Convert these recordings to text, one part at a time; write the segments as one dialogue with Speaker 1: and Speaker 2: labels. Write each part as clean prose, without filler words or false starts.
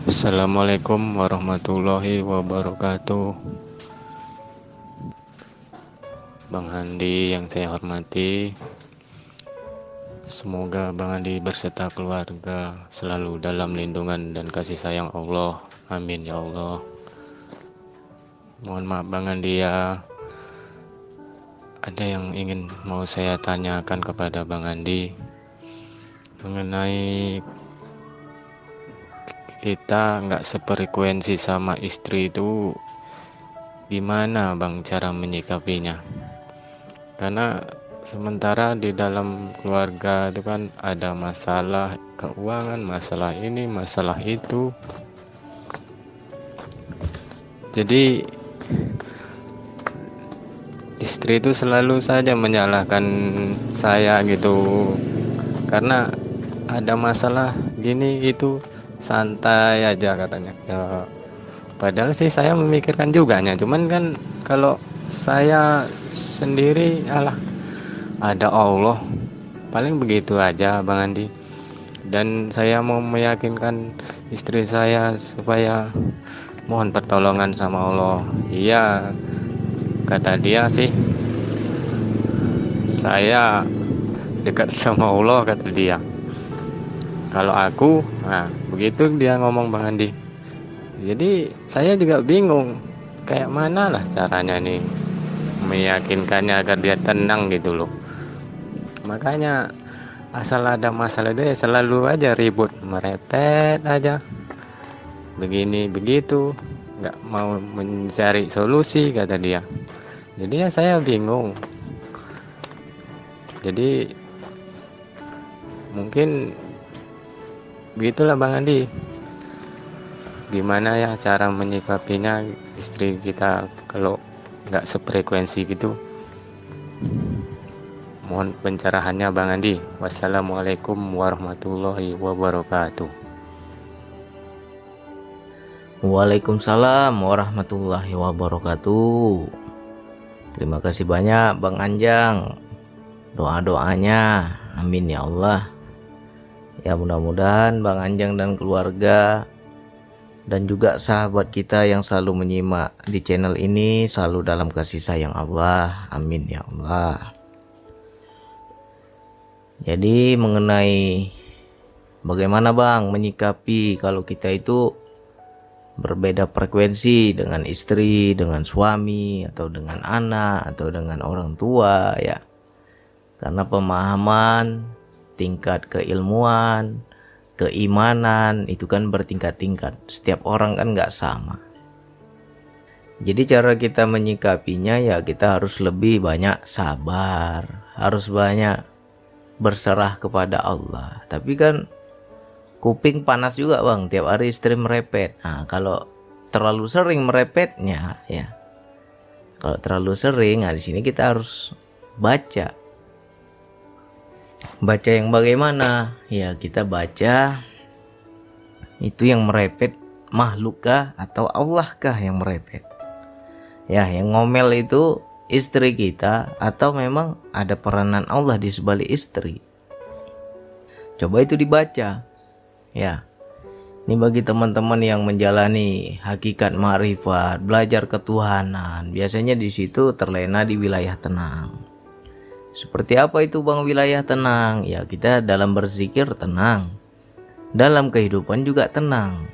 Speaker 1: Assalamualaikum warahmatullahi wabarakatuh. Bang Handi yang saya hormati, semoga Bang Handi berserta keluarga selalu dalam lindungan dan kasih sayang Allah. Amin ya Allah. Mohon maaf Bang Handi ya, ada yang ingin mau saya tanyakan kepada Bang Handi mengenai kita nggak sefrekuensi sama istri itu, gimana Bang cara menyikapinya? Karena sementara di dalam keluarga itu kan ada masalah keuangan, masalah ini, masalah itu. Jadi istri itu selalu saja menyalahkan saya gitu. Karena ada masalah gini itu santai aja katanya. Ya, padahal sih saya memikirkan juga, cuman kan kalau saya sendiri alah, ada Allah, paling begitu aja Bang Andi. Dan saya mau meyakinkan istri saya supaya mohon pertolongan sama Allah. Iya, kata dia sih saya dekat sama Allah, kata dia. Kalau aku, nah begitu dia ngomong Bang Andi. Jadi saya juga bingung kayak mana lah caranya nih meyakinkannya agar dia tenang gitu loh. Makanya asal ada masalah itu ya selalu aja ribut, merepet aja, begini begitu, nggak mau mencari solusi kata dia. Jadi ya saya bingung. Jadi mungkin begitulah Bang Andi, gimana ya cara menyikapinya istri kita kalau nggak sefrekuensi gitu. Mohon pencerahannya Bang Andi. Wassalamualaikum warahmatullahi wabarakatuh.
Speaker 2: Waalaikumsalam warahmatullahi wabarakatuh. Terima kasih banyak Bang Anjang, doa-doanya, amin ya Allah. Ya mudah-mudahan Bang Anjang dan keluarga dan juga sahabat kita yang selalu menyimak di channel ini selalu dalam kasih sayang Allah, amin ya Allah. Jadi mengenai bagaimana Bang menyikapi kalau kita itu berbeda frekuensi dengan istri, dengan suami, atau dengan anak, atau dengan orang tua ya. Karena pemahaman, tingkat keilmuan, keimanan itu kan bertingkat-tingkat. Setiap orang kan nggak sama. Jadi cara kita menyikapinya ya kita harus lebih banyak sabar, harus banyak berserah kepada Allah. Tapi kan kuping panas juga Bang, tiap hari istri merepet. Nah kalau terlalu sering merepetnya ya, kalau terlalu sering, nah di sini kita harus baca yang bagaimana ya. Kita baca itu yang merepet makhlukkah atau Allahkah yang merepet ya. Yang ngomel itu istri kita atau memang ada peranan Allah di sebalik istri. Coba itu dibaca ya. Ini bagi teman-teman yang menjalani hakikat ma'rifat, belajar ketuhanan, biasanya di situ terlena di wilayah tenang. Seperti apa itu Bang wilayah tenang? Ya kita dalam berzikir tenang, dalam kehidupan juga tenang.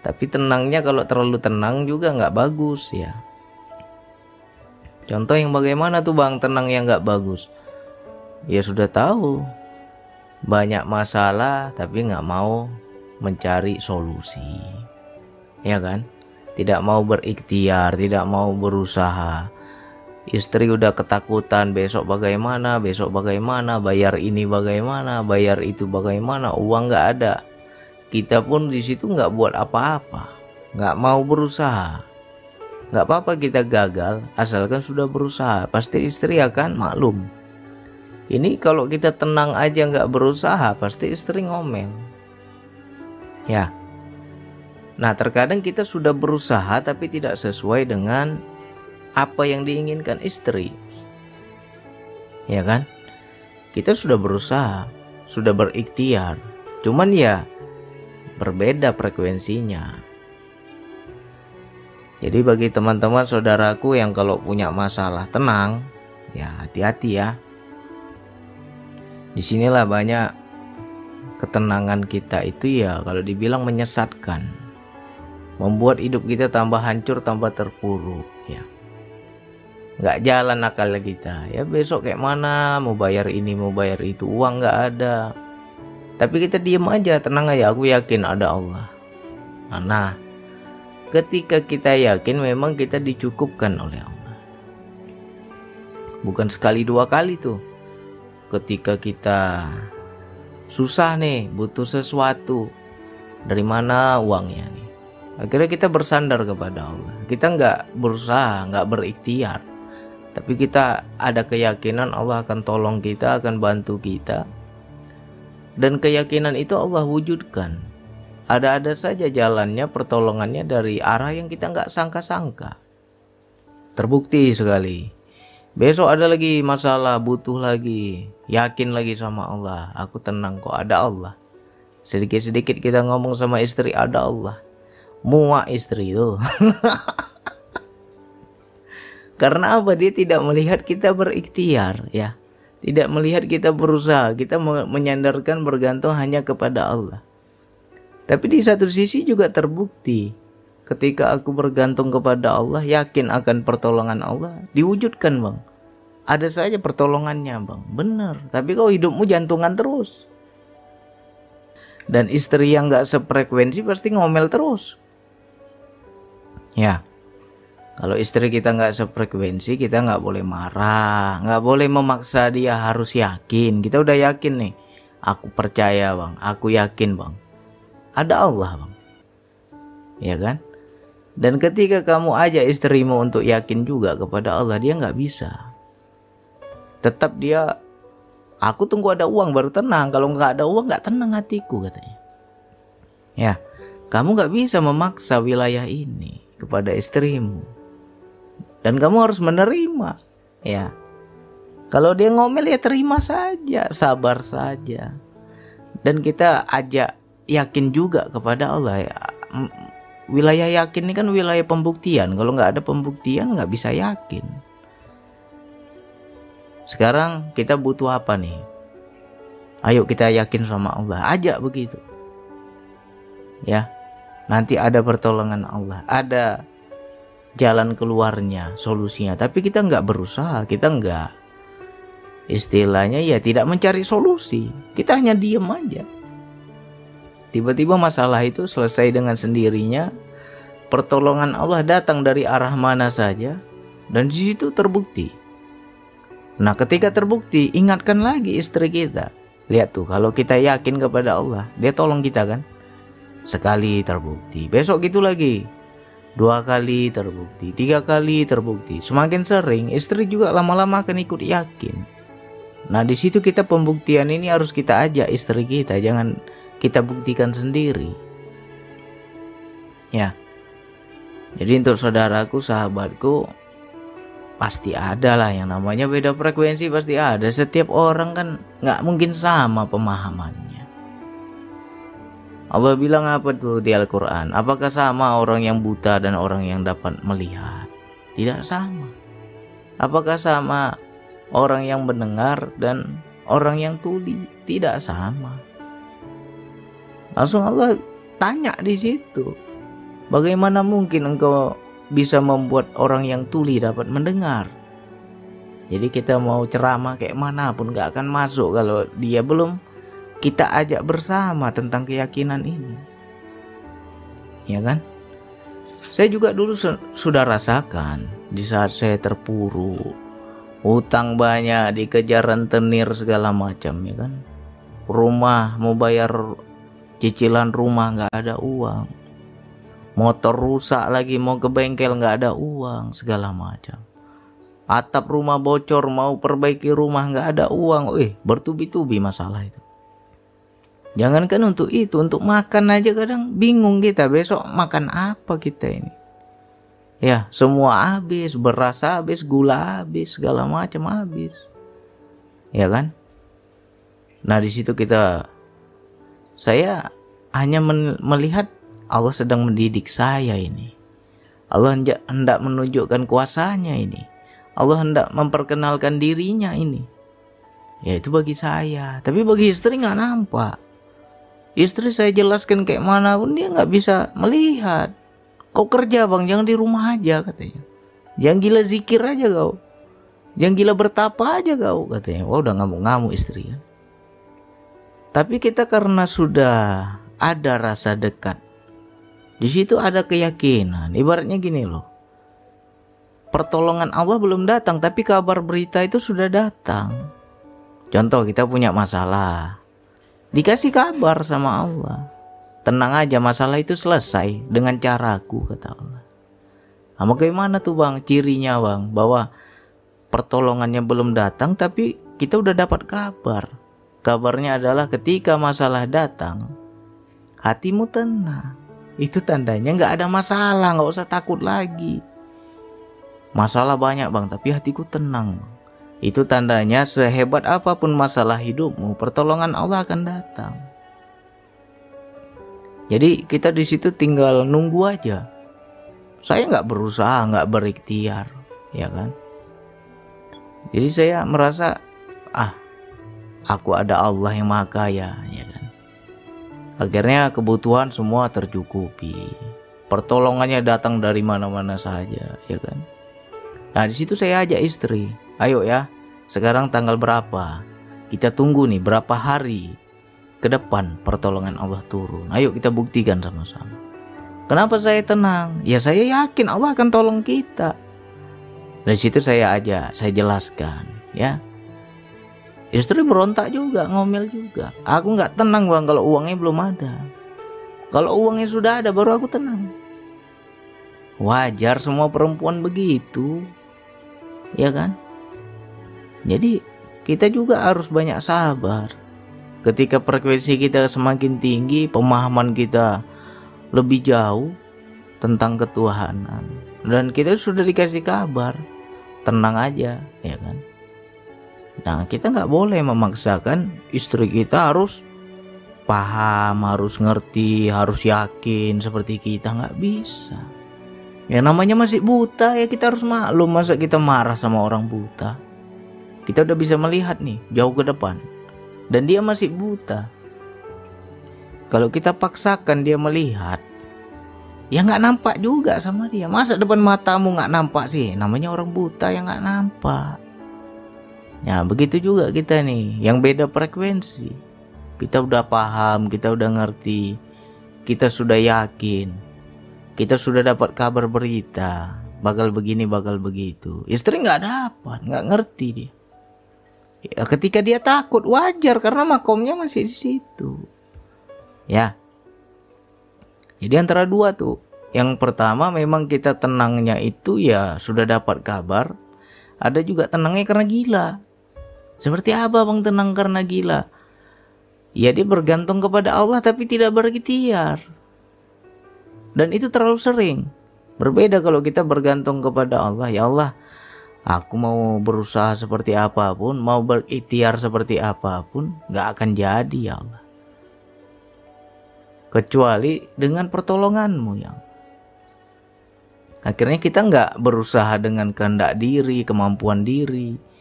Speaker 2: Tapi tenangnya kalau terlalu tenang juga nggak bagus ya. Contoh yang bagaimana tuh Bang tenang yang nggak bagus? Ya sudah tahu, banyak masalah tapi nggak mau mencari solusi, ya kan? Tidak mau berikhtiar, tidak mau berusaha. Istri udah ketakutan besok bagaimana, bayar ini bagaimana, bayar itu bagaimana, uang nggak ada. Kita pun di situ nggak buat apa-apa, nggak mau berusaha. Nggak apa-apa kita gagal, asalkan sudah berusaha. Pasti istri akan maklum. Ini kalau kita tenang aja nggak berusaha, pasti istri ngomel. Ya. Nah terkadang kita sudah berusaha tapi tidak sesuai dengan apa yang diinginkan istri. Ya kan? Kita sudah berusaha, sudah berikhtiar. Cuman ya berbeda frekuensinya. Jadi bagi teman-teman saudaraku yang kalau punya masalah, tenang, ya hati-hati ya. Disinilah banyak ketenangan kita itu ya kalau dibilang menyesatkan, membuat hidup kita tambah hancur, tambah terpuruk ya. Nggak jalan akal kita ya, besok kayak mana, mau bayar ini, mau bayar itu, uang nggak ada. Tapi kita diem aja, tenang aja, aku yakin ada Allah. Nah, ketika kita yakin memang kita dicukupkan oleh Allah. Bukan sekali dua kali tuh. Ketika kita susah nih, butuh sesuatu, dari mana uangnya nih? Akhirnya kita bersandar kepada Allah. Kita nggak berusaha, nggak berikhtiar, tapi kita ada keyakinan Allah akan tolong kita, akan bantu kita. Dan keyakinan itu Allah wujudkan. Ada-ada saja jalannya, pertolongannya dari arah yang kita nggak sangka-sangka. Terbukti sekali. Besok ada lagi masalah, butuh lagi, yakin lagi sama Allah. Aku tenang kok, ada Allah. Sedikit-sedikit kita ngomong sama istri, ada Allah. Muak istri itu. Karena apa? Dia tidak melihat kita berikhtiar ya. Tidak melihat kita berusaha. Kita menyandarkan, bergantung hanya kepada Allah. Tapi di satu sisi juga terbukti, ketika aku bergantung kepada Allah, yakin akan pertolongan Allah, diwujudkan bang. Ada saja pertolongannya bang, benar. Tapi kau hidupmu jantungan terus. Dan istri yang gak sefrekuensi pasti ngomel terus. Ya, kalau istri kita gak sefrekuensi, kita gak boleh marah, gak boleh memaksa dia harus yakin. Kita udah yakin nih, aku percaya bang, aku yakin bang, ada Allah bang, ya kan? Dan ketika kamu ajak istrimu untuk yakin juga kepada Allah, dia nggak bisa. Tetap dia, aku tunggu ada uang baru tenang. Kalau nggak ada uang nggak tenang hatiku katanya. Ya, kamu nggak bisa memaksa wilayah ini kepada istrimu. Dan kamu harus menerima. Ya, kalau dia ngomel ya terima saja, sabar saja. Dan kita ajak yakin juga kepada Allah ya. Wilayah yakin ini kan wilayah pembuktian. Kalau nggak ada pembuktian nggak bisa yakin. Sekarang kita butuh apa nih? Ayo kita yakin sama Allah. Ajak begitu. Ya, nanti ada pertolongan Allah, ada jalan keluarnya, solusinya. Tapi kita nggak berusaha, kita nggak, istilahnya ya tidak mencari solusi. Kita hanya diem aja. Tiba-tiba masalah itu selesai dengan sendirinya. Pertolongan Allah datang dari arah mana saja. Dan di situ terbukti. Nah ketika terbukti, ingatkan lagi istri kita. Lihat tuh, kalau kita yakin kepada Allah, dia tolong kita kan. Sekali terbukti, besok gitu lagi. 2 kali terbukti, 3 kali terbukti. Semakin sering, istri juga lama-lama akan ikut yakin. Nah di situ kita pembuktian ini harus kita ajak istri kita. Jangan kita buktikan sendiri. Ya. Jadi untuk saudaraku, sahabatku, pasti ada lah yang namanya beda frekuensi, pasti ada. Setiap orang kan nggak mungkin sama pemahamannya. Allah bilang apa tuh di Al-Quran? Apakah sama orang yang buta dan orang yang dapat melihat? Tidak sama. Apakah sama orang yang mendengar dan orang yang tuli? Tidak sama. Langsung Allah tanya di situ, bagaimana mungkin engkau bisa membuat orang yang tuli dapat mendengar? Jadi kita mau ceramah kayak manapun gak akan masuk kalau dia belum kita ajak bersama tentang keyakinan ini. Ya kan? Saya juga dulu sudah rasakan di saat saya terpuruk, utang banyak, dikejar rentenir segala macam, ya kan? Rumah mau bayar cicilan rumah nggak ada uang, motor rusak lagi mau ke bengkel nggak ada uang, segala macam. Atap rumah bocor mau perbaiki rumah nggak ada uang, bertubi-tubi masalah itu. Jangankan untuk itu, untuk makan aja kadang bingung kita besok makan apa kita ini. Ya semua habis, beras habis, gula habis, segala macam habis, ya kan? Nah di situ saya hanya melihat Allah sedang mendidik saya ini. Allah hendak menunjukkan kuasanya ini. Allah hendak memperkenalkan dirinya ini. Ya itu bagi saya. Tapi bagi istri nggak nampak. Istri saya jelaskan kayak mana pun dia nggak bisa melihat. Kau kerja bang, jangan di rumah aja katanya. Jangan gila zikir aja kau. Jangan gila bertapa aja kau katanya. Wah udah ngamuk-ngamuk istri kan. Tapi kita karena sudah ada rasa dekat, di situ ada keyakinan. Ibaratnya gini loh, pertolongan Allah belum datang, tapi kabar berita itu sudah datang. Contoh kita punya masalah, dikasih kabar sama Allah, tenang aja masalah itu selesai dengan caraku kata Allah. Nah, bagaimana tuh bang cirinya bang, bahwa pertolongannya belum datang tapi kita udah dapat kabar. Kabarnya adalah ketika masalah datang, hatimu tenang. Itu tandanya nggak ada masalah, nggak usah takut lagi. Masalah banyak bang, tapi hatiku tenang. Itu tandanya sehebat apapun masalah hidupmu, pertolongan Allah akan datang. Jadi kita di situ tinggal nunggu aja. Saya nggak berusaha, nggak berikhtiar, ya kan? Jadi saya merasa, aku ada Allah yang Maha Kaya, ya kan? Akhirnya kebutuhan semua tercukupi. Pertolongannya datang dari mana-mana saja, ya kan? Nah, di situ saya ajak istri, ayo ya, sekarang tanggal berapa? Kita tunggu nih berapa hari ke depan pertolongan Allah turun. Ayo kita buktikan sama-sama. Kenapa saya tenang? Ya saya yakin Allah akan tolong kita. Dari situ saya ajak, saya jelaskan, ya. Istri berontak juga, ngomel juga. Aku nggak tenang bang kalau uangnya belum ada. Kalau uangnya sudah ada baru aku tenang. Wajar semua perempuan begitu, ya kan? Jadi kita juga harus banyak sabar. Ketika frekuensi kita semakin tinggi, pemahaman kita lebih jauh tentang ketuhanan, dan kita sudah dikasih kabar, tenang aja, ya kan? Nah kita nggak boleh memaksakan istri kita harus paham, harus ngerti, harus yakin seperti kita, nggak bisa. Ya namanya masih buta ya, kita harus maklum. Masa kita marah sama orang buta? Kita udah bisa melihat nih jauh ke depan, dan dia masih buta. Kalau kita paksakan dia melihat, ya nggak nampak juga sama dia. Masa depan matamu nggak nampak sih? Namanya orang buta yang nggak nampak. Ya begitu juga kita nih, yang beda frekuensi. Kita udah paham, kita udah ngerti, kita sudah yakin, kita sudah dapat kabar berita, bakal begini, bakal begitu. Istri nggak dapat, nggak ngerti dia. Ya, ketika dia takut wajar karena makomnya masih di situ. Ya. Jadi antara dua tuh. Yang pertama memang kita tenangnya itu ya sudah dapat kabar. Ada juga tenangnya karena gila. Seperti apa bang tenang karena gila? Ya dia bergantung kepada Allah tapi tidak berikhtiar. Dan itu terlalu sering. Berbeda kalau kita bergantung kepada Allah. Ya Allah, aku mau berusaha seperti apapun, mau berikhtiar seperti apapun, gak akan jadi ya Allah. Kecuali dengan pertolonganmu ya Allah. Akhirnya kita gak berusaha dengan kehendak diri, kemampuan diri.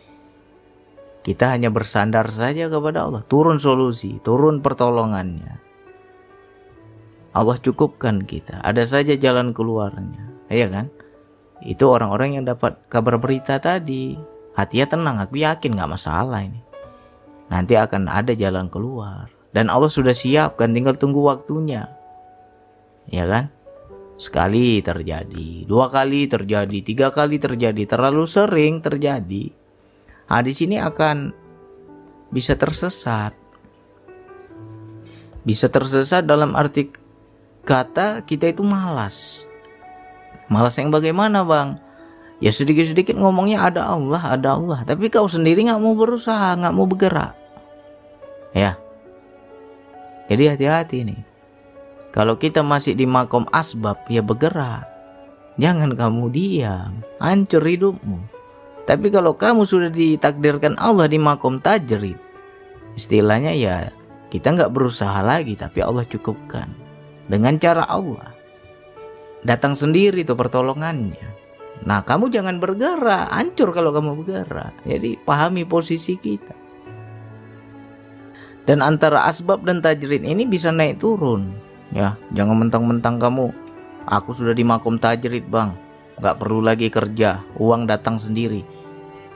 Speaker 2: Kita hanya bersandar saja kepada Allah. Turun solusi, turun pertolongannya. Allah cukupkan kita. Ada saja jalan keluarnya. Iya kan? Itu orang-orang yang dapat kabar berita tadi. Hatinya tenang, aku yakin gak masalah ini. Nanti akan ada jalan keluar. Dan Allah sudah siapkan, tinggal tunggu waktunya. Ya kan? Sekali terjadi, 2 kali terjadi, 3 kali terjadi, terlalu sering terjadi. Nah, di sini akan bisa tersesat. Bisa tersesat dalam arti kata kita itu malas. Malas yang bagaimana bang? Ya sedikit-sedikit ngomongnya ada Allah, ada Allah. Tapi kau sendiri gak mau berusaha, gak mau bergerak. Ya. Jadi hati-hati nih. Kalau kita masih di makom asbab, ya bergerak. Jangan kamu diam, hancur hidupmu. Tapi kalau kamu sudah ditakdirkan Allah di makom tajrid, istilahnya ya Kita nggak berusaha lagi, tapi Allah cukupkan dengan cara Allah. Datang sendiri tuh pertolongannya. Nah, kamu jangan bergerak, hancur kalau kamu bergerak. Jadi pahami posisi kita. Dan antara asbab dan tajrid ini bisa naik turun. Ya, jangan mentang-mentang kamu, aku sudah di makom tajrid bang, nggak perlu lagi kerja, uang datang sendiri.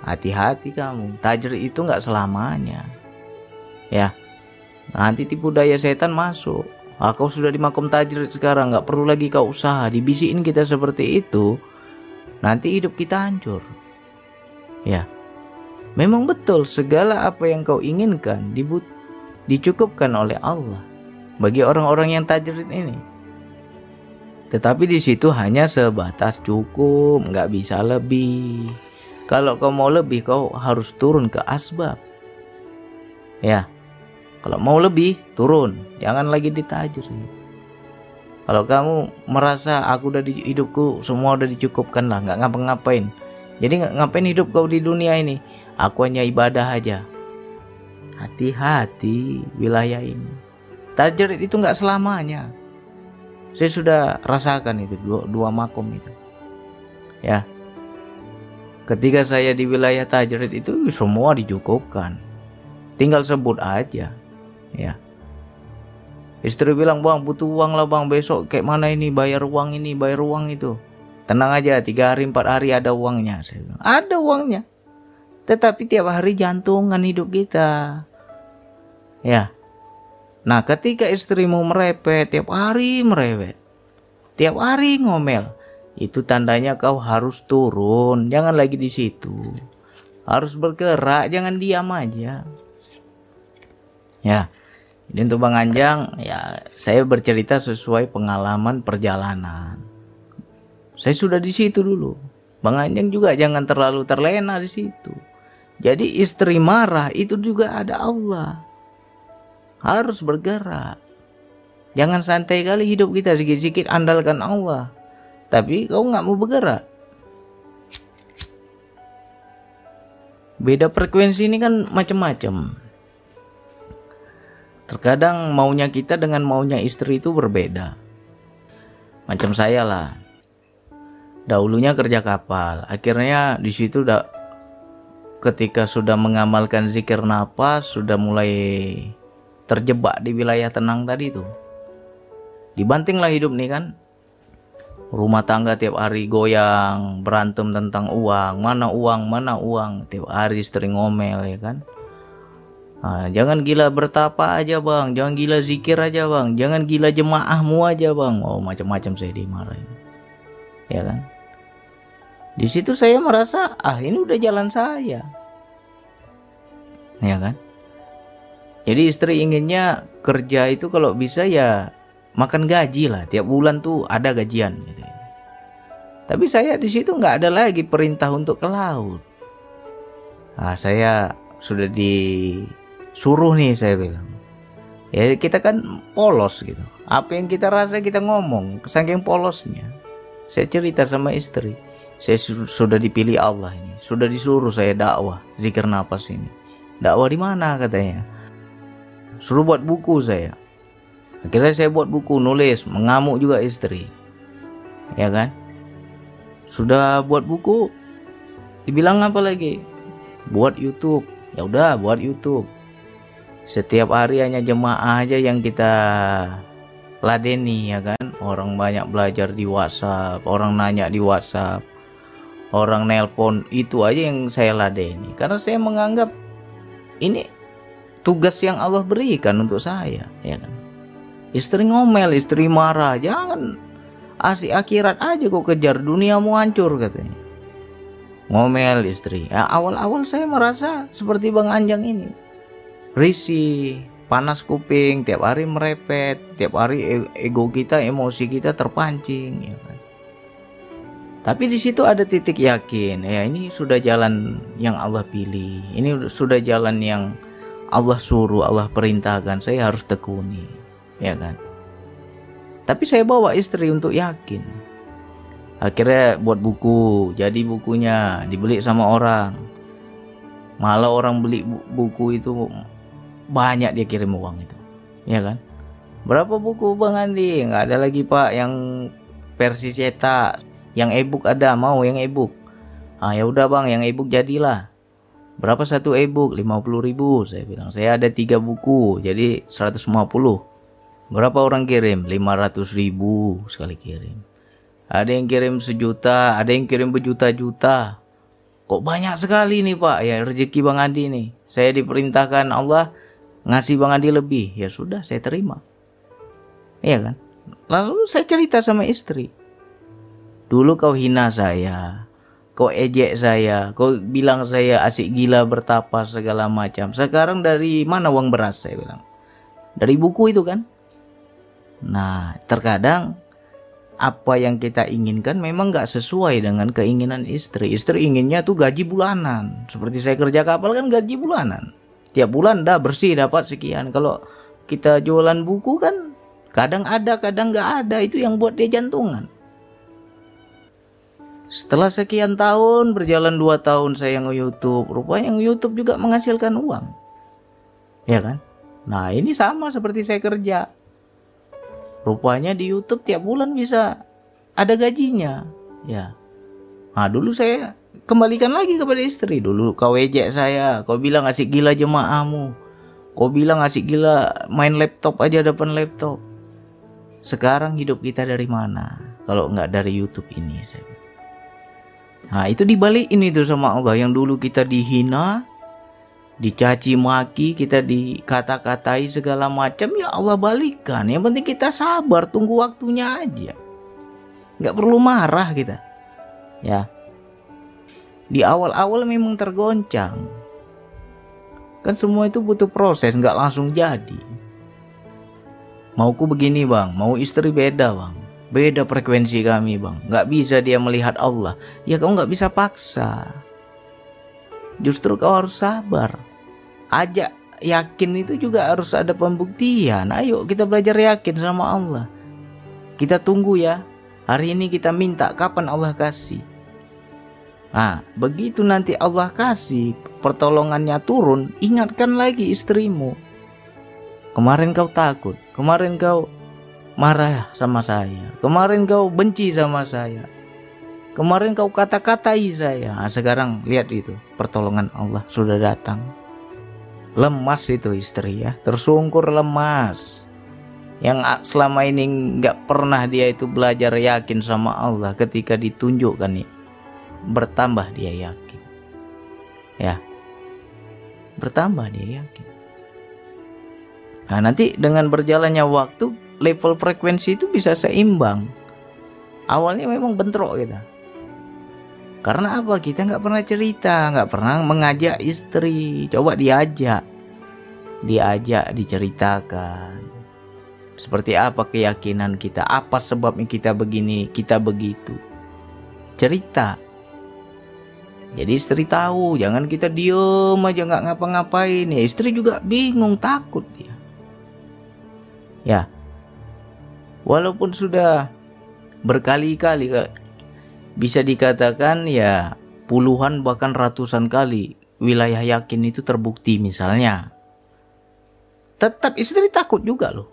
Speaker 2: Hati-hati kamu, tajrid itu nggak selamanya. Ya, nanti tipu daya setan masuk. Kau sudah di makom tajrid sekarang, nggak perlu lagi kau usaha. Dibisikin kita seperti itu, nanti hidup kita hancur. Ya, memang betul segala apa yang kau inginkan dicukupkan oleh Allah bagi orang-orang yang tajrid ini. Tetapi di situ hanya sebatas cukup, nggak bisa lebih. Kalau kau mau lebih, kau harus turun ke asbab. Ya, kalau mau lebih, turun, jangan lagi ditajrid. Kalau kamu merasa aku udah di hidupku semua udah dicukupkan lah, nggak ngapa-ngapain. Jadi ngapain hidup kau di dunia ini? Aku hanya ibadah aja. Hati-hati wilayah ini. Tajrid itu nggak selamanya. Saya sudah rasakan itu dua makom itu. Ya. Ketika saya di wilayah tajrid itu semua dicukupkan. Tinggal sebut aja. Ya. Istri bilang, "Bang, butuh uang lah bang, besok kayak mana ini bayar uang ini, bayar uang itu." Tenang aja, 3 hari 4 hari ada uangnya. Saya bilang, ada uangnya. Tetapi tiap hari jantungan hidup kita. Ya. Nah, ketika istrimu merepet, tiap hari merepet, tiap hari ngomel, itu tandanya kau harus turun, jangan lagi di situ. Harus bergerak, jangan diam aja. Ya, ini untuk Bang Anjang, ya saya bercerita sesuai pengalaman perjalanan. Saya sudah di situ dulu. Bang Anjang juga jangan terlalu terlena di situ. Jadi istri marah itu juga ada Allah. Harus bergerak. Jangan santai kali hidup kita, sedikit-sedikit andalkan Allah. Tapi kau nggak mau bergerak. Beda frekuensi ini kan macam-macam. Terkadang maunya kita dengan maunya istri itu berbeda. Macam saya lah. Dahulunya kerja kapal, akhirnya di situ ketika sudah mengamalkan zikir nafas, sudah mulai terjebak di wilayah tenang tadi tuh. Dibantinglah hidup nih kan. Rumah tangga tiap hari goyang, berantem tentang uang, mana uang, mana uang. Tiap hari istri ngomel ya kan. Nah, jangan gila bertapa aja bang, jangan gila zikir aja bang, jangan gila jemaahmu aja bang. Oh, macam-macam saya dimarahin. Ya kan. Di situ saya merasa, ini udah jalan saya. Ya kan. Jadi istri inginnya kerja itu kalau bisa ya makan gaji lah, tiap bulan tuh ada gajian gitu. Tapi saya di situ nggak ada lagi perintah untuk ke laut. Nah, saya sudah disuruh nih, saya bilang. Ya kita kan polos gitu. Apa yang kita rasa kita ngomong, saking polosnya. Saya cerita sama istri, saya sudah dipilih Allah ini, sudah disuruh saya dakwah zikir nafas ini. Dakwah di mana katanya? Suruh buat buku saya. Akhirnya saya buat buku, nulis, mengamuk juga istri. Ya kan? Sudah buat buku, dibilang apa lagi? Buat YouTube. Ya udah, buat YouTube. Setiap hari hanya jemaah aja yang kita ladeni ya kan. Orang banyak belajar di WhatsApp, orang nanya di WhatsApp, orang nelpon, itu aja yang saya ladeni. Karena saya menganggap ini tugas yang Allah berikan untuk saya, ya kan. Istri ngomel, istri marah, jangan asik akhirat aja kok kejar, duniamu hancur katanya. Ngomel istri. Ya, awal-awal saya merasa seperti Bang Anjang ini, risih, panas kuping, tiap hari merepet, tiap hari ego kita, emosi kita terpancing, ya kan. Tapi di situ ada titik yakin, ya ini sudah jalan yang Allah pilih, ini sudah jalan yang Allah suruh, Allah perintahkan, saya harus tekuni, ya kan. Tapi saya bawa istri untuk yakin. Akhirnya buat buku, jadi bukunya dibeli sama orang. Malah orang beli buku itu banyak dia kirim uang itu. ya kan? Berapa buku Bang Andi? Nggak ada lagi Pak yang versi cetak. Yang e-book ada, mau yang e-book. Ah ya udah Bang, yang e-book jadilah. Berapa satu e-book? 50.000. Saya bilang, saya ada 3 buku, jadi 150. Berapa orang kirim? 500.000 sekali kirim. Ada yang kirim 1 juta, ada yang kirim berjuta-juta. Kok banyak sekali nih Pak? Ya rezeki Bang Andi nih. Saya diperintahkan Allah ngasih Bang Andi lebih. Ya sudah, saya terima. Iya kan? Lalu saya cerita sama istri. Dulu kau hina saya, kau ejek saya, kau bilang saya asik gila bertapas segala macam. Sekarang dari mana uang beras, saya bilang. Dari buku itu kan. Nah, terkadang apa yang kita inginkan memang gak sesuai dengan keinginan istri. Istri inginnya tuh gaji bulanan. Seperti saya kerja kapal kan gaji bulanan. Tiap bulan dah bersih dapat sekian. Kalau kita jualan buku kan kadang ada, kadang gak ada. Itu yang buat dia jantungan. Setelah sekian tahun, berjalan 2 tahun saya nge-YouTube. Rupanya nge-YouTube juga menghasilkan uang. Ya kan? Nah ini sama seperti saya kerja. Rupanya di YouTube tiap bulan bisa ada gajinya. Ya. Nah dulu saya kembalikan lagi kepada istri. Dulu kau ejek saya, kau bilang asik gila jemaahmu, kau bilang asik gila main laptop aja depan laptop. Sekarang hidup kita dari mana kalau nggak dari YouTube ini? Nah itu dibalikin itu sama Allah. Yang dulu kita dihina, dicaci maki, kita dikata-katai segala macam, ya Allah balikan. Yang penting kita sabar, tunggu waktunya aja. Nggak perlu marah kita. Ya. Di awal-awal memang tergoncang. Kan semua itu butuh proses, nggak langsung jadi. Mauku begini Bang, mau istri beda Bang. Beda frekuensi kami Bang. Nggak bisa dia melihat Allah. Ya kau nggak bisa paksa. Justru kau harus sabar. Ajak yakin itu juga harus ada pembuktian. Ayo kita belajar yakin sama Allah. Kita tunggu ya. Hari ini kita minta kapan Allah kasih. Nah begitu nanti Allah kasih, pertolongannya turun, ingatkan lagi istrimu. Kemarin kau takut, kemarin kau marah sama saya, kemarin kau benci sama saya, kemarin kau kata-katai saya. Nah, sekarang lihat itu, pertolongan Allah sudah datang. Lemas itu istri ya, tersungkur lemas. Yang selama ini gak pernah dia itu belajar yakin sama Allah, ketika ditunjukkan nih, bertambah dia yakin. Ya, bertambah dia yakin. Nah nanti dengan berjalannya waktu, level frekuensi itu bisa seimbang. Awalnya memang bentrok kita. Karena apa? Kita nggak pernah cerita, nggak pernah mengajak istri. Coba diajak, diceritakan. Seperti apa keyakinan kita, apa sebabnya kita begini, kita begitu. Cerita. Jadi istri tahu, jangan kita diem aja nggak ngapa-ngapain. Ya istri juga bingung, takut dia. Ya. Walaupun sudah berkali-kali, bisa dikatakan ya puluhan bahkan ratusan kali wilayah yakin itu terbukti misalnya, tetap istri takut juga loh.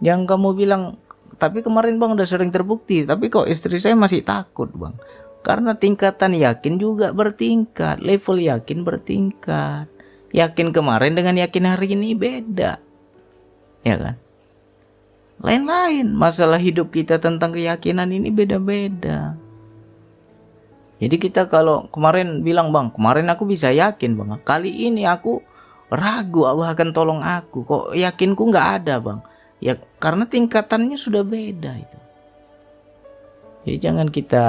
Speaker 2: Yang kamu bilang, tapi kemarin Bang udah sering terbukti, tapi kok istri saya masih takut Bang? Karena tingkatan yakin juga bertingkat, level yakin bertingkat. Yakin kemarin dengan yakin hari ini beda, ya kan? Lain-lain, masalah hidup kita tentang keyakinan ini beda-beda. Jadi kita kalau kemarin bilang Bang, kemarin aku bisa yakin Bang, kali ini aku ragu Allah akan tolong aku, kok yakinku nggak ada Bang. Ya karena tingkatannya sudah beda itu. Jadi jangan kita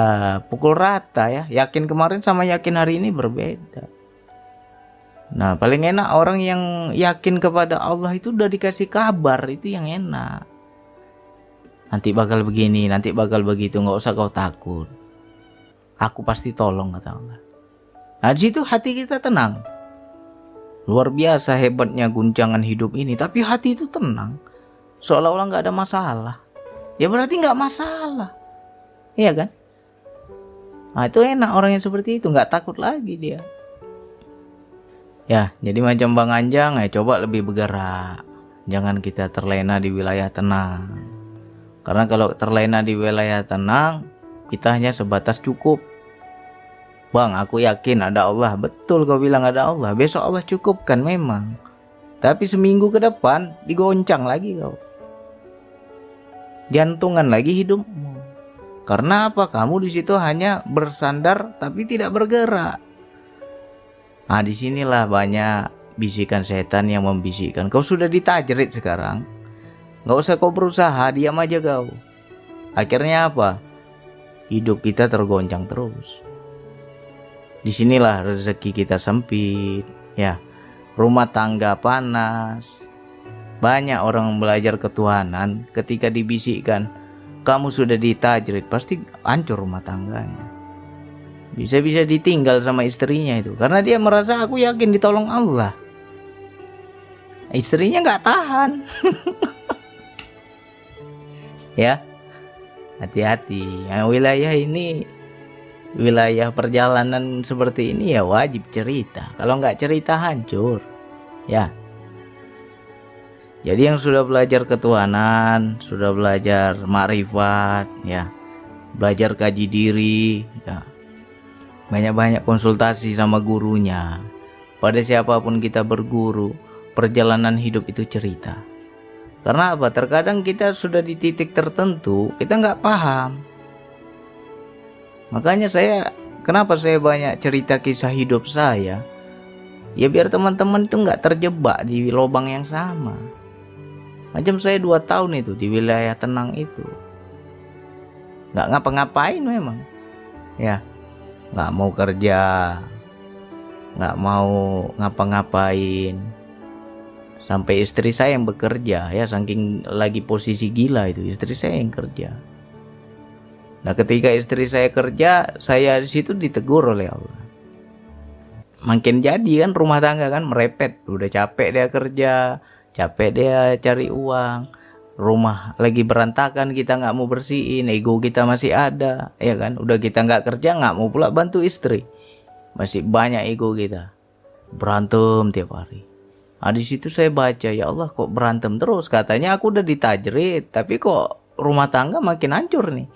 Speaker 2: pukul rata ya, yakin kemarin sama yakin hari ini berbeda. Nah paling enak orang yang yakin kepada Allah itu udah dikasih kabar, itu yang enak. Nanti bakal begini, nanti bakal begitu, nggak usah kau takut. Aku pasti tolong, kata Allah. Nah di situ hati kita tenang. Luar biasa hebatnya guncangan hidup ini, tapi hati itu tenang. Seolah-olah nggak ada masalah. Ya berarti nggak masalah, iya kan? Nah itu enak orang yang seperti itu, nggak takut lagi dia. Ya jadi macam Bang Anjang, ya coba lebih bergerak. Jangan kita terlena di wilayah tenang. Karena kalau terlena di wilayah tenang, kita hanya sebatas cukup. Bang, aku yakin ada Allah. Betul kau bilang ada Allah. Besok Allah cukupkan memang. Tapi seminggu ke depan digoncang lagi kau. Jantungan lagi hidupmu. Karena apa? Kamu di situ hanya bersandar tapi tidak bergerak. Nah, disinilah banyak bisikan setan yang membisikkan. Kau sudah ditajrid sekarang. Gak usah kau berusaha, diam aja kau. Akhirnya apa? Hidup kita tergoncang terus. Disinilah rezeki kita sempit, ya. Rumah tangga panas. Banyak orang belajar ketuhanan ketika dibisikkan, kamu sudah ditajrid, pasti hancur rumah tangganya. Bisa-bisa ditinggal sama istrinya itu, karena dia merasa aku yakin ditolong Allah. Istrinya nggak tahan. Ya, hati-hati. Yang wilayah ini, wilayah perjalanan seperti ini ya wajib cerita. Kalau nggak cerita hancur. Ya. Jadi yang sudah belajar ketuhanan, sudah belajar makrifat, ya, belajar kaji diri, ya, banyak-banyak konsultasi sama gurunya. Pada siapapun kita berguru, perjalanan hidup itu cerita. Karena apa? Terkadang kita sudah di titik tertentu, kita nggak paham. Makanya kenapa saya banyak cerita kisah hidup saya? Ya biar teman-teman itu nggak terjebak di lubang yang sama. Macam saya 2 tahun itu di wilayah tenang itu, nggak ngapa-ngapain memang, ya, nggak mau kerja, nggak mau ngapa-ngapain, sampai istri saya yang bekerja, ya, saking lagi posisi gila itu istri saya yang kerja. Nah, ketika istri saya kerja, saya di situ ditegur oleh Allah. Makin jadi kan rumah tangga kan merepet, udah capek dia kerja, capek dia cari uang, rumah lagi berantakan, kita nggak mau bersihin, ego kita masih ada, ya kan? Udah kita nggak kerja, nggak mau pula bantu istri, masih banyak ego kita, berantem tiap hari. Nah, di situ saya baca, ya Allah kok berantem terus? Katanya aku udah ditajrid, tapi kok rumah tangga makin hancur nih.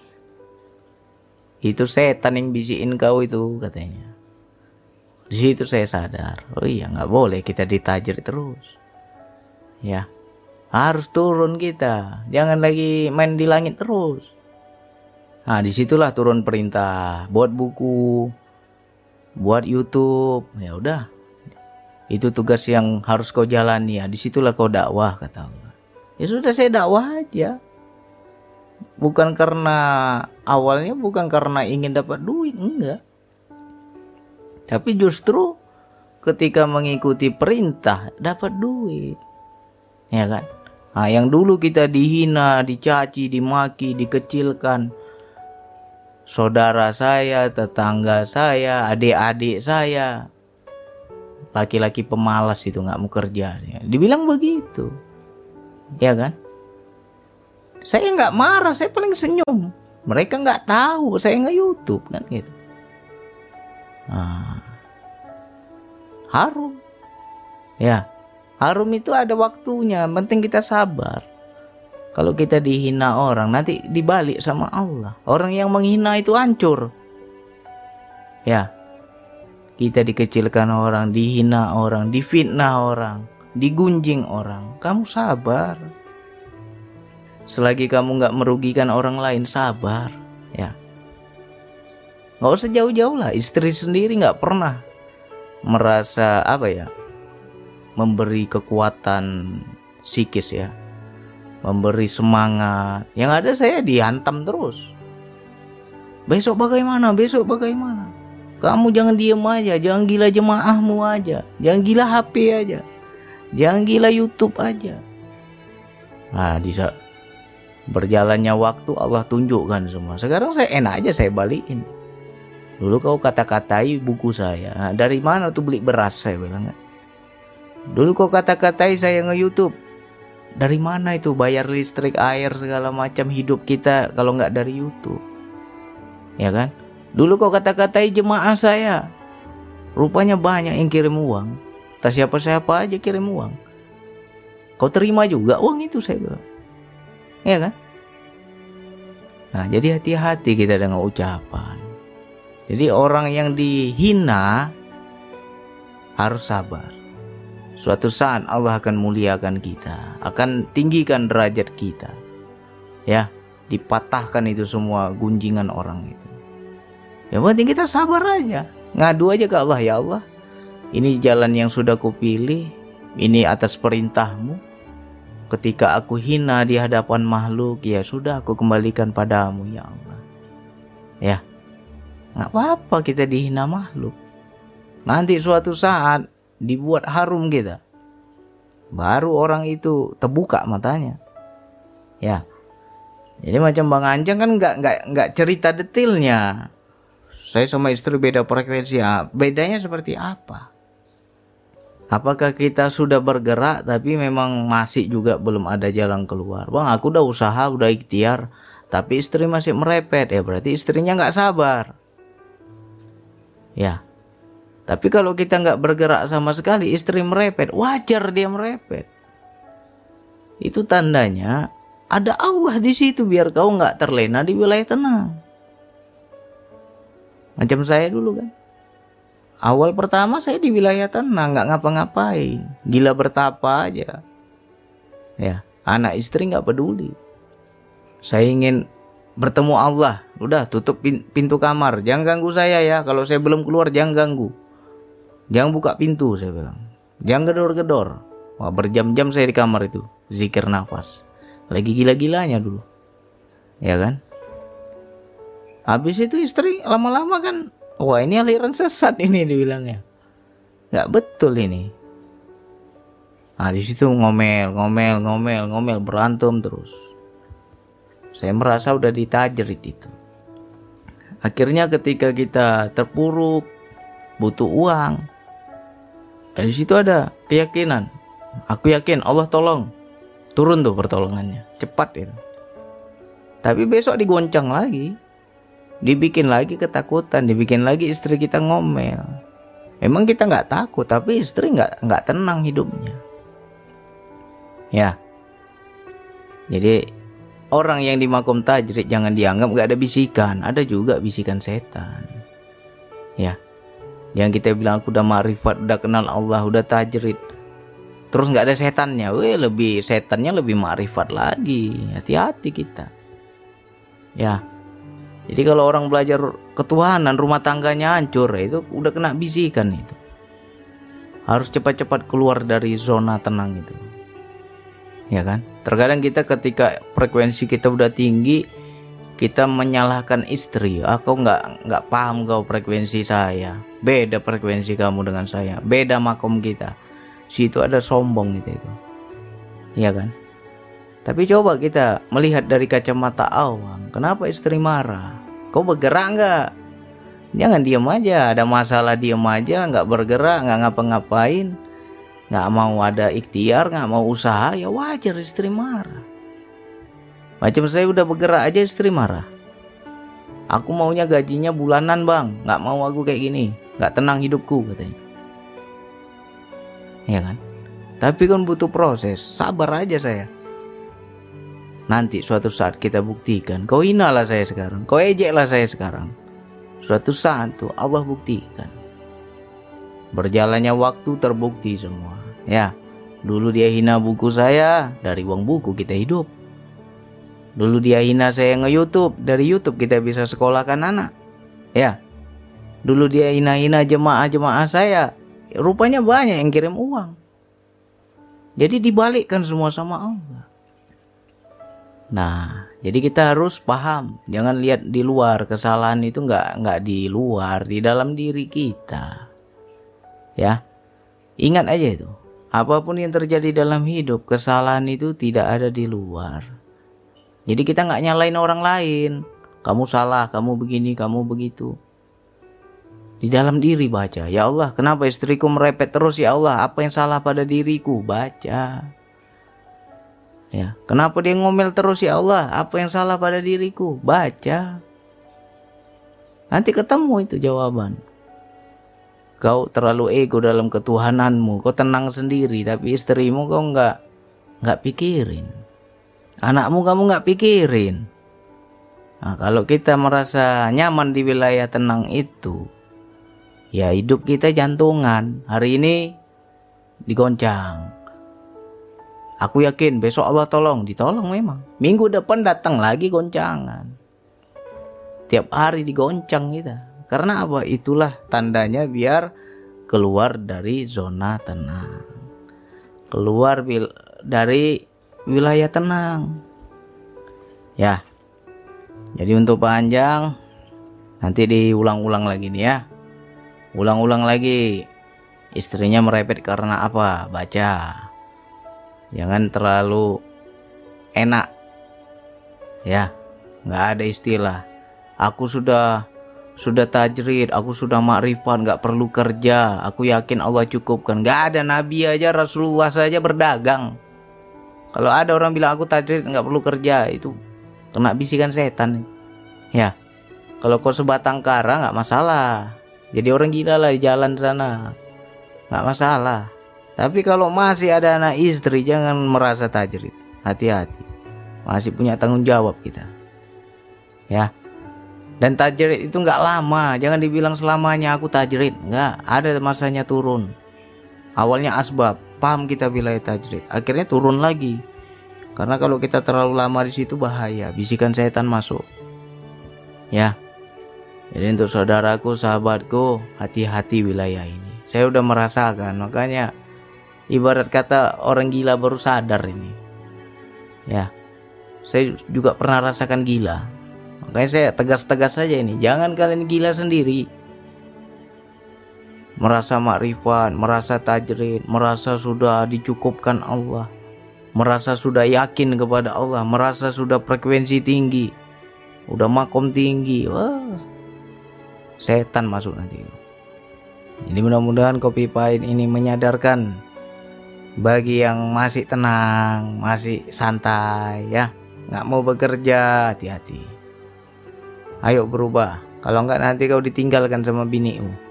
Speaker 2: Itu setan yang bisikin kau itu, katanya. Di situ saya sadar, oh iya nggak boleh kita ditajrid terus. Ya, harus turun kita, jangan lagi main di langit terus. Nah, disitulah turun perintah, buat buku, buat YouTube, ya udah, itu tugas yang harus kau jalani. Ya, disitulah kau dakwah, kata Allah. Ya sudah, saya dakwah aja, bukan karena awalnya bukan karena ingin dapat duit, enggak, tapi justru ketika mengikuti perintah dapat duit. Ya kan? Nah, yang dulu kita dihina, dicaci, dimaki, dikecilkan, saudara saya, tetangga saya, adik-adik saya, laki-laki pemalas itu nggak mau kerja, dibilang begitu, ya kan? Saya nggak marah, saya paling senyum. Mereka nggak tahu saya nggak YouTube kan gitu. Nah, harum, ya. Harum itu ada waktunya, penting kita sabar. Kalau kita dihina orang, nanti dibalik sama Allah. Orang yang menghina itu hancur. Ya, kita dikecilkan orang, dihina orang, difitnah orang, digunjing orang. Kamu sabar. Selagi kamu gak merugikan orang lain, sabar. Ya, gak usah jauh-jauh lah. Istri sendiri gak pernah merasa memberi kekuatan psikis, ya, memberi semangat. Yang ada saya dihantam terus. Besok bagaimana? Besok bagaimana? Kamu jangan diem aja, jangan gila jemaahmu aja, jangan gila HP aja, jangan gila YouTube aja. Nah, di saat berjalannya waktu Allah tunjukkan semua. Sekarang saya enak aja, saya balikin. Dulu kau kata-katai buku saya. Nah, dari mana tuh beli beras, saya bilang. Dulu kau kata-katai saya nge-YouTube. Dari mana itu bayar listrik, air, segala macam hidup kita kalau nggak dari YouTube? Ya kan? Dulu kau kata-katai jemaah saya. Rupanya banyak yang kirim uang. Tak siapa-siapa aja kirim uang. Kau terima juga uang itu, saya bilang. Ya kan? Nah, jadi hati-hati kita dengan ucapan. Jadi orang yang dihina harus sabar. Suatu saat Allah akan muliakan kita, akan tinggikan derajat kita. Ya, dipatahkan itu semua gunjingan orang itu. Yang penting kita sabar aja. Ngadu aja ke Allah, ya Allah, ini jalan yang sudah kupilih, ini atas perintahmu. Ketika aku hina di hadapan makhluk, ya sudah, aku kembalikan padamu, ya Allah. Ya, nggak apa-apa kita dihina makhluk. Nanti suatu saat dibuat harum kita, baru orang itu terbuka matanya. Ya, jadi macam Bang Anjang kan nggak cerita detailnya. Saya sama istri beda frekuensi. Bedanya seperti apa? Apakah kita sudah bergerak tapi memang masih juga belum ada jalan keluar? Bang, aku udah usaha, udah ikhtiar, tapi istri masih merepet. Ya berarti istrinya nggak sabar. Ya. Tapi kalau kita nggak bergerak sama sekali, istri merepet, wajar dia merepet. Itu tandanya ada Allah di situ biar kau nggak terlena di wilayah tenang. Macam saya dulu kan. Awal pertama saya di wilayah tenang, nggak ngapa-ngapain, gila bertapa aja. Ya, anak istri nggak peduli. Saya ingin bertemu Allah, udah tutup pintu kamar, jangan ganggu saya ya. Kalau saya belum keluar jangan ganggu, jangan buka pintu, saya bilang. Jangan gedor-gedor. Wah, berjam-jam saya di kamar itu, zikir nafas. Lagi gila-gilanya dulu, ya kan. Habis itu istri lama-lama kan, wah ini aliran sesat ini dibilangnya. Nggak betul ini. Nah di situ ngomel, berantem terus. Saya merasa udah ditajrid itu. Akhirnya ketika kita terpuruk, butuh uang, dari situ ada keyakinan. Aku yakin Allah tolong. Turun tuh pertolongannya, cepat itu. Tapi besok digoncang lagi. Dibikin lagi ketakutan, dibikin lagi istri kita ngomel. Emang kita nggak takut, tapi istri nggak tenang hidupnya. Ya, jadi orang yang di makom tajrid jangan dianggap nggak ada bisikan, ada juga bisikan setan. Ya, yang kita bilang aku udah ma'rifat, udah kenal Allah, udah tajrid, terus nggak ada setannya, lebih setannya lebih ma'rifat lagi. Hati-hati kita. Ya. Jadi kalau orang belajar ketuhanan, rumah tangganya hancur, itu udah kena bisikan itu. Harus cepat-cepat keluar dari zona tenang itu. Ya kan? Terkadang kita ketika frekuensi kita udah tinggi, kita menyalahkan istri. Aku nggak paham kau frekuensi saya. Beda frekuensi kamu dengan saya. Beda makom kita. Situ ada sombong gitu itu. Ya kan? Tapi coba kita melihat dari kacamata awam. Kenapa istri marah? Kau bergerak nggak? Jangan diam aja. Ada masalah diam aja, nggak bergerak, nggak ngapa-ngapain, nggak mau ada ikhtiar, nggak mau usaha, ya wajar istri marah. Macam saya udah bergerak aja istri marah. Aku maunya gajinya bulanan bang, nggak mau aku kayak gini, nggak tenang hidupku katanya. Ya kan? Tapi kan butuh proses, sabar aja saya. Nanti suatu saat kita buktikan. Kau hinalah saya sekarang, kau ejeklah saya sekarang. Suatu saat tuh Allah buktikan. Berjalannya waktu terbukti semua. Ya, dulu dia hina buku saya, dari uang buku kita hidup. Dulu dia hina saya nge-YouTube, dari YouTube kita bisa sekolahkan anak. Ya, dulu dia hina-hina jemaah-jemaah saya, rupanya banyak yang kirim uang. Jadi dibalikkan semua sama Allah. Nah, jadi kita harus paham, jangan lihat di luar. Kesalahan itu nggak di luar, di dalam diri kita. Ya, ingat aja itu. Apapun yang terjadi dalam hidup, kesalahan itu tidak ada di luar. Jadi kita nggak nyalain orang lain. Kamu salah, kamu begini, kamu begitu. Di dalam diri baca, ya Allah, kenapa istriku merepet terus ya Allah? Apa yang salah pada diriku? Baca. Ya, kenapa dia ngomel terus ya Allah? Apa yang salah pada diriku? Baca. Nanti ketemu itu jawaban. Kau terlalu ego dalam ketuhananmu, kau tenang sendiri, tapi istrimu kau nggak nggak pikirin. Anakmu kamu nggak pikirin. Nah, kalau kita merasa nyaman di wilayah tenang itu, ya hidup kita jantungan. Hari ini digoncang. Aku yakin besok Allah tolong, ditolong memang. Minggu depan datang lagi goncangan. Tiap hari digoncang kita. Karena apa? Itulah tandanya biar keluar dari zona tenang. Keluar dari wilayah tenang. Ya. Jadi untuk panjang nanti diulang-ulang lagi nih ya. Ulang-ulang lagi. Istrinya merepet karena apa? Baca. Jangan terlalu enak. Ya, nggak ada istilah. Aku sudah tajrid, aku sudah makrifat, nggak perlu kerja. Aku yakin Allah cukupkan. Nggak ada nabi aja, Rasulullah saja berdagang. Kalau ada orang bilang aku tajrid nggak perlu kerja, itu kena bisikan setan. Ya, kalau kau sebatang kara nggak masalah. Jadi orang gila lah di jalan sana, nggak masalah. Tapi kalau masih ada anak istri, jangan merasa tajrid. Hati-hati, masih punya tanggung jawab kita. Ya, dan tajrid itu nggak lama. Jangan dibilang selamanya aku tajrid. Nggak, ada masanya turun. Awalnya asbab, paham kita wilayah tajrid, akhirnya turun lagi. Karena kalau kita terlalu lama di situ bahaya, bisikan setan masuk. Ya. Jadi untuk saudaraku, sahabatku, hati-hati wilayah ini. Saya udah merasakan, makanya ibarat kata orang gila baru sadar ini. Ya. Saya juga pernah rasakan gila. Makanya saya tegas-tegas saja ini. Jangan kalian gila sendiri. Merasa makrifat, merasa tajrid, merasa sudah dicukupkan Allah. Merasa sudah yakin kepada Allah, merasa sudah frekuensi tinggi, udah makom tinggi. Wah, setan masuk nanti. Jadi mudah-mudahan Kopi Pahit ini menyadarkan bagi yang masih tenang, masih santai ya, nggak mau bekerja, hati-hati. Ayo berubah, kalau nggak nanti kau ditinggalkan sama binimu.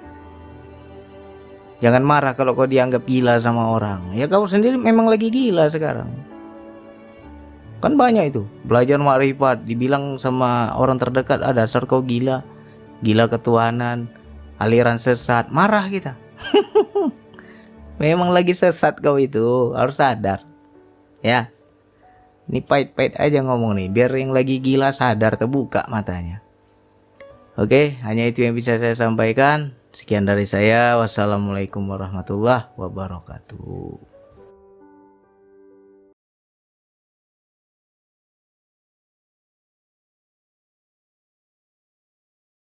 Speaker 2: Jangan marah kalau kau dianggap gila sama orang. Ya kau sendiri memang lagi gila sekarang. Kan banyak itu. Belajar makrifat, dibilang sama orang terdekat, dasar kau gila. Gila ketuhanan, aliran sesat. Marah kita. Memang lagi sesat kau itu. Harus sadar. Ya. Ini pahit-pahit aja ngomong nih. Biar yang lagi gila sadar, terbuka matanya. Oke, hanya itu yang bisa saya sampaikan. Sekian dari saya. Wassalamualaikum warahmatullahi wabarakatuh.